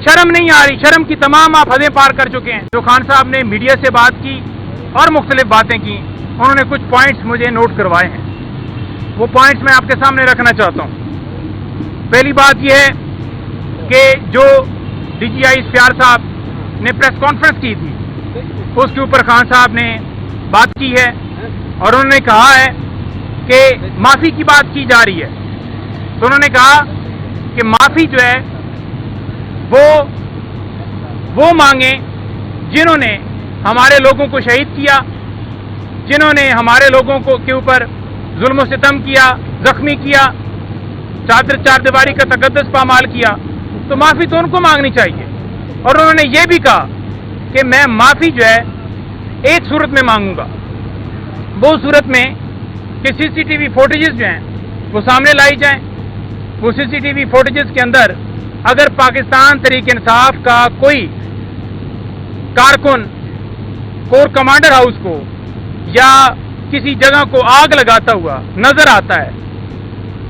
شرم نہیں آ رہی، شرم کی تمام آپ حدیں پار کر چکے ہیں. جو خان صاحب نے میڈیا سے بات کی اور مختلف باتیں کی، انہوں نے کچھ پوائنٹس مجھے نوٹ کروائے ہیں، وہ پوائنٹس میں آپ کے سامنے رکھنا چاہتا ہوں. پہلی بات یہ ہے کہ جو ڈی جی آئی اسفیار صاحب نے پریس کانفرنس کی تھی، اس کے اوپر خان صاحب نے بات کی ہے اور انہوں نے کہا ہے کہ معافی کی بات کی جا رہی ہے. تو انہوں نے کہا کہ معافی جو ہے وہ مانگیں جنہوں نے ہمارے لوگوں کو شہید کیا، جنہوں نے ہمارے لوگوں کے اوپر ظلم و ستم کیا، زخمی کیا، چار دیواری کا تقدس پامال کیا، تو معافی تو ان کو مانگنی چاہیے. اور انہوں نے یہ بھی کہا کہ میں معافی جو ہے ایک صورت میں مانگوں گا، وہ صورت میں کہ سی سی ٹی وی فوٹیجز جو ہیں وہ سامنے لائی جائیں. وہ سی سی ٹی وی فوٹیجز کے اندر اگر پاکستان تحریک انصاف کا کوئی کارکن کور کمانڈر ہاؤس کو یا کسی جگہ کو آگ لگاتا ہوا نظر آتا ہے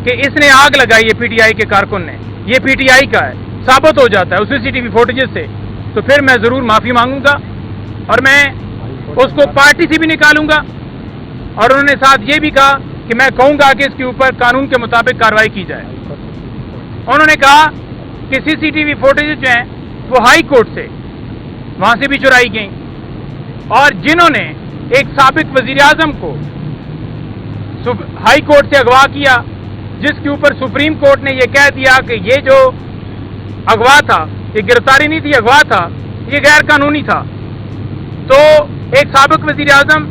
کہ اس نے آگ لگائی ہے پی ٹی آئی کے کارکن نے، یہ پی ٹی آئی کا ہے، ثابت ہو جاتا ہے اس سی سی ٹی وی فوٹیجز سے، تو پھر میں ضرور معافی مانگوں گا اور میں اس کو پارٹی سے بھی نکالوں گا. اور انہوں نے ساتھ یہ بھی کہا کہ میں کہوں گا کہ اس کے اوپر قانون کے مطابق کارروائی کی جائے. انہوں نے کہا کہ سی سی ٹی وی فوٹیجز جو ہیں وہ ہائی کورٹ سے وہاں سے بھی چرائی گئیں، اور جنہوں نے ایک سابق وزیر اعظم کو ہائی کورٹ سے اغوا کیا، جس کے اوپر سپریم کورٹ نے یہ کہہ دیا کہ یہ جو اغوا تھا، یہ گرفتاری نہیں تھی، اغوا تھا، یہ غیر قانونی تھا. تو ایک سابق وزیر اعظم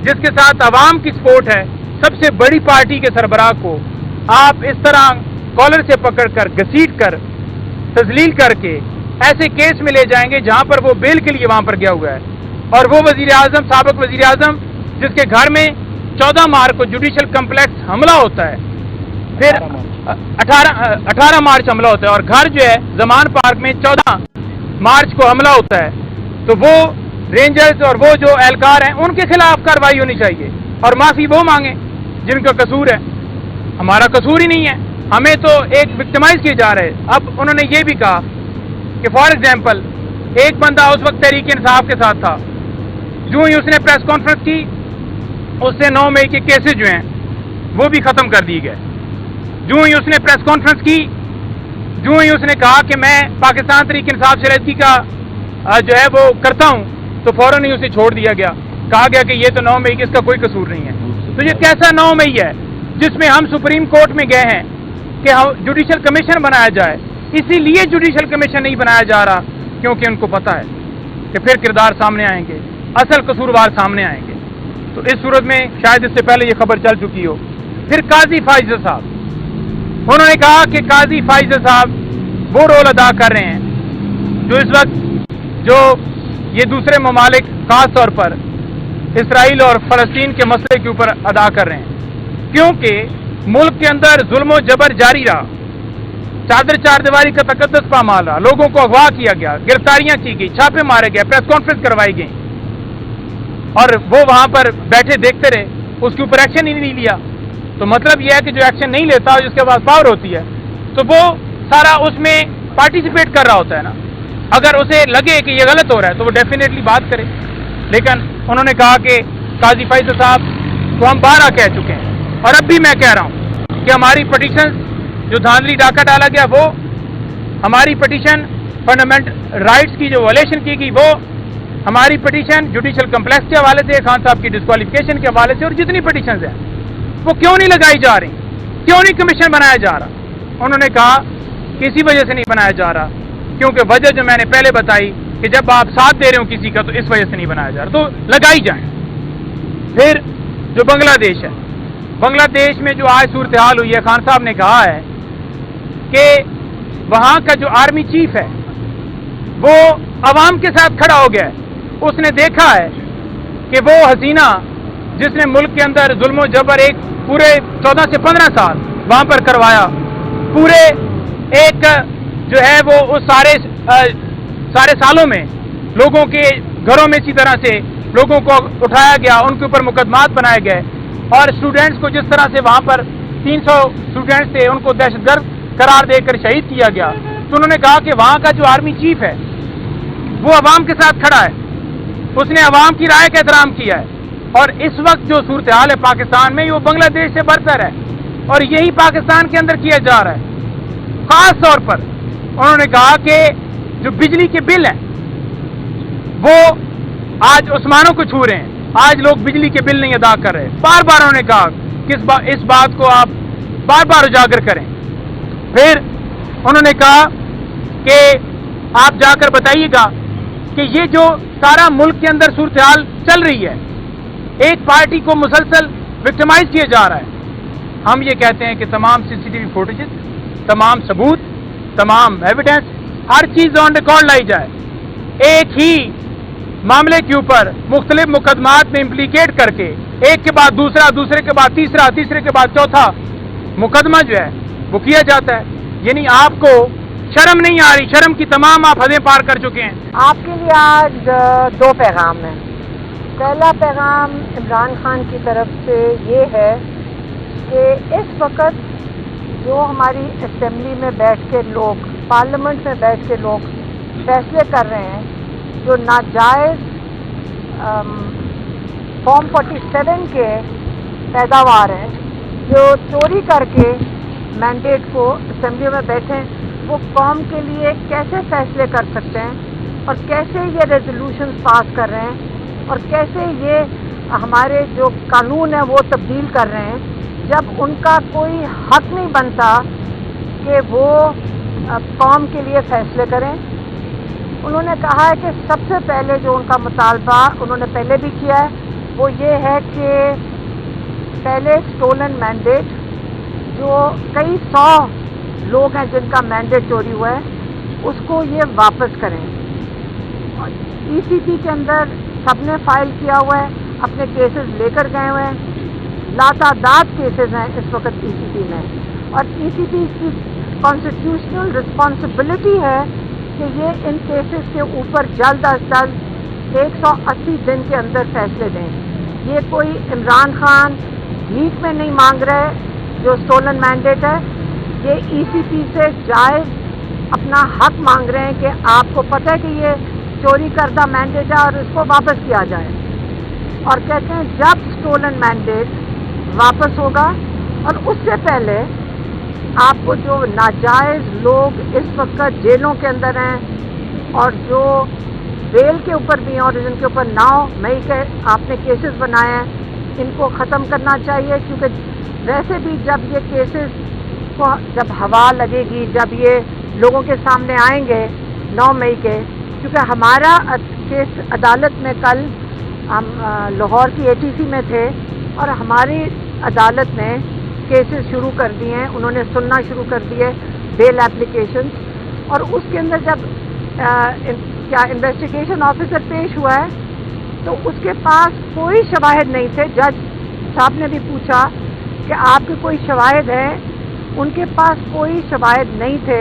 جس کے ساتھ عوام کی سپورٹ ہے، سب سے بڑی پارٹی کے سربراہ کو آپ اس طرح کالر سے پکڑ کر گھسیٹ کر تذلیل کر کے ایسے کیس میں لے جائیں گے جہاں پر وہ بیل کے لیے وہاں پر گیا ہوا ہے. اور وہ وزیر اعظم، سابق وزیر اعظم جس کے گھر میں 14 مارچ کو جوڈیشل کمپلیکس حملہ ہوتا ہے، پھر 18 مارچ حملہ ہوتا ہے، اور گھر جو ہے زمان پارک میں 14 مارچ کو حملہ ہوتا ہے، تو وہ رینجرز اور وہ جو اہلکار ہیں ان کے خلاف کارروائی ہونی چاہیے اور معافی وہ مانگیں جن کا قصور ہے. ہمارا قصور ہی نہیں ہے، ہمیں تو ایک وکٹمائز کیے جا رہے. اب انہوں نے یہ بھی کہا کہ فار ایگزامپل ایک بندہ اس وقت تحریک انصاف کے ساتھ تھا، جو ہی اس نے پریس کانفرنس کی اس سے 9 مئی کے کیسز جو ہیں وہ بھی ختم کر دیے گئے. جو ہی اس نے پریس کانفرنس کی، جو ہی اس نے کہا کہ میں پاکستان تحریک انصاف سے رہتی کا جو ہے وہ کرتا ہوں، تو فوراً ہی اسے چھوڑ دیا گیا، کہا گیا کہ یہ تو 9 مئی اس کا کوئی قصور نہیں ہے. تو یہ کیسا 9 مئی ہے جس میں ہم سپریم کورٹ میں گئے ہیں کہ جوڈیشل کمیشن بنایا جائے؟ اسی لیے جوڈیشل کمیشن نہیں بنایا جا رہا کیونکہ ان کو پتہ ہے کہ پھر کردار سامنے آئیں گے، اصل قصوروار سامنے آئیں گے. تو اس صورت میں شاید اس سے پہلے یہ خبر چل چکی ہو. پھر قاضی فائز صاحب، انہوں نے کہا کہ قاضی فائز صاحب وہ رول ادا کر رہے ہیں جو اس وقت جو یہ دوسرے ممالک خاص طور پر اسرائیل اور فلسطین کے مسئلے کے اوپر ادا کر رہے ہیں، کیونکہ ملک کے اندر ظلم و جبر جاری رہا، چار دیواری کا تقدس پامال رہا، لوگوں کو اغوا کیا گیا، گرفتاریاں کی گئی، چھاپے مارے گئے، پریس کانفرنس کروائی گئی، اور وہ وہاں پر بیٹھے دیکھتے رہے، اس کے اوپر ایکشن ہی نہیں لیا. تو مطلب یہ ہے کہ جو ایکشن نہیں لیتا جس کے پاس پاور ہوتی ہے تو وہ سارا اس میں پارٹیسپیٹ کر رہا ہوتا ہے نا. اگر اسے لگے کہ یہ غلط ہو رہا ہے تو وہ ڈیفینیٹلی بات کرے. لیکن انہوں نے کہا کہ قاضی فائز صاحب کو ہم 12 کہہ چکے ہیں، اور اب بھی میں کہہ رہا ہوں کہ ہماری پٹیشن جو دھاندلی ڈاکہ ڈالا گیا، وہ ہماری پٹیشن فنڈامنٹل رائٹس کی جو وائلیشن کی گئی، وہ ہماری پٹیشن جوڈیشل کمپلیکس کے حوالے سے، خان صاحب کی ڈسکوالیفیکیشن کے حوالے سے، اور جتنی پٹیشنز ہیں وہ کیوں نہیں لگائی جا رہی، کیوں نہیں کمیشن بنایا جا رہا؟ انہوں نے کہا کہ اسی وجہ سے نہیں بنایا جا رہا کیونکہ وجہ جو میں نے پہلے بتائی کہ جب آپ ساتھ دے رہے ہو کسی کا تو اس وجہ سے نہیں بنایا جا رہا، تو لگائی جائیں. پھر جو بنگلہ دیش ہے، بنگلہ دیش میں جو آج صورتحال ہوئی ہے، خان صاحب نے کہا ہے کہ وہاں کا جو آرمی چیف ہے وہ عوام کے ساتھ کھڑا ہو گیا ہے. اس نے دیکھا ہے کہ وہ حسینہ جس نے ملک کے اندر ظلم و جبر ایک پورے 14 سے 15 سال وہاں پر کروایا، پورے ایک جو ہے وہ اس سارے سالوں میں لوگوں کے گھروں میں اسی طرح سے لوگوں کو اٹھایا گیا، ان کے اوپر مقدمات بنائے گئے، اور اسٹوڈنٹس کو جس طرح سے وہاں پر 300 اسٹوڈنٹس تھے ان کو دہشت گرد قرار دے کر شہید کیا گیا. تو انہوں نے کہا کہ وہاں کا جو آرمی چیف ہے وہ عوام کے ساتھ کھڑا ہے، اس نے عوام کی رائے کا احترام کیا ہے، اور اس وقت جو صورتحال ہے پاکستان میں وہ بنگلہ دیش سے برتر ہے، اور یہی پاکستان کے اندر کیا جا رہا ہے۔ خاص طور پر انہوں نے کہا کہ جو بجلی کے بل ہیں وہ آج آسمانوں کو چھو رہے ہیں، آج لوگ بجلی کے بل نہیں ادا کر رہے۔ بار بار انہوں نے کہا کہ اس بات کو آپ بار بار اجاگر کریں۔ پھر انہوں نے کہا کہ آپ جا کر بتائیے گا کہ یہ جو سارا ملک کے اندر صورتحال چل رہی ہے، ایک پارٹی کو مسلسل وکٹمائز کیا جا رہا ہے۔ ہم یہ کہتے ہیں کہ تمام CCTV فوٹیجز، تمام ثبوت، تمام ایویڈنس، ہر چیز آن ریکارڈ لائی جائے، ایک ہی معاملے کے اوپر مختلف مقدمات میں امپلیکیٹ کر کے ایک کے بعد دوسرا، دوسرے کے بعد تیسرا، تیسرے کے بعد چوتھا مقدمہ جو ہے وہ کیا جاتا ہے۔ یعنی آپ کو شرم نہیں آ رہی، شرم کی تمام آپ حدیں پار کر چکے ہیں۔ آپ کے لیے آج دو پیغام ہیں۔ پہلا پیغام عمران خان کی طرف سے یہ ہے کہ اس وقت جو ہماری اسمبلی میں بیٹھ کے لوگ، پارلیمنٹ میں بیٹھ کے لوگ فیصلے کر رہے ہیں، جو ناجائز فارم 47 کے پیداوار ہیں، جو چوری کر کے مینڈیٹ کو اسمبلی میں بیٹھے، وہ قوم کے لیے کیسے فیصلے کر سکتے ہیں، اور کیسے یہ ریزولوشنز پاس کر رہے ہیں، اور کیسے یہ ہمارے جو قانون ہیں وہ تبدیل کر رہے ہیں، جب ان کا کوئی حق نہیں بنتا کہ وہ قوم کے لیے فیصلے کریں۔ انہوں نے کہا ہے کہ سب سے پہلے جو ان کا مطالبہ انہوں نے پہلے بھی کیا ہے وہ یہ ہے کہ پہلے اسٹولن مینڈیٹ، جو کئی 100 لوگ ہیں جن کا مینڈیٹ چوری ہوا ہے، اس کو یہ واپس کریں۔ ECP کے اندر سب نے فائل کیا ہوا ہے، اپنے کیسز لے کر گئے ہوئے ہیں، لاتعداد کیسز ہیں اس وقت ECP میں، اور ECP کی کانسٹیٹیوشنل رسپانسبلٹی ہے کہ یہ ان کیسز کے اوپر جلد از جلد 180 دن کے اندر فیصلے دیں۔ یہ کوئی عمران خان بھیک میں نہیں مانگ رہے جو اسٹولن مینڈیٹ ہے، یہ ECP سے جائز اپنا حق مانگ رہے ہیں کہ آپ کو پتہ ہے کہ یہ چوری کردہ مینڈیٹ ہے اور اس کو واپس کیا جائے، اور کہتے ہیں جب اسٹولن مینڈیٹ واپس ہوگا، اور اس سے پہلے آپ کو جو ناجائز لوگ اس وقت جیلوں کے اندر ہیں اور جو بیل کے اوپر بھی ہیں اور جن کے اوپر 9 مئی کے آپ نے کیسز بنائے ہیں، ان کو ختم کرنا چاہیے، کیونکہ ویسے بھی جب یہ کیسز کو جب ہوا لگے گی، جب یہ لوگوں کے سامنے آئیں گے 9 مئی کے، کیونکہ ہمارا کیس عدالت میں کل ہم لاہور کی ATC میں تھے اور ہماری عدالت نے کیسز شروع کر دیے ہیں، انہوں نے سننا شروع کر دیے بیل اپلیکیشنز، اور اس کے اندر جب کیا انویسٹیگیشن آفیسر پیش ہوا ہے تو اس کے پاس کوئی شواہد نہیں تھے۔ جج صاحب نے بھی پوچھا کہ آپ کے کوئی شواہد ہیں، ان کے پاس کوئی شواہد نہیں تھے۔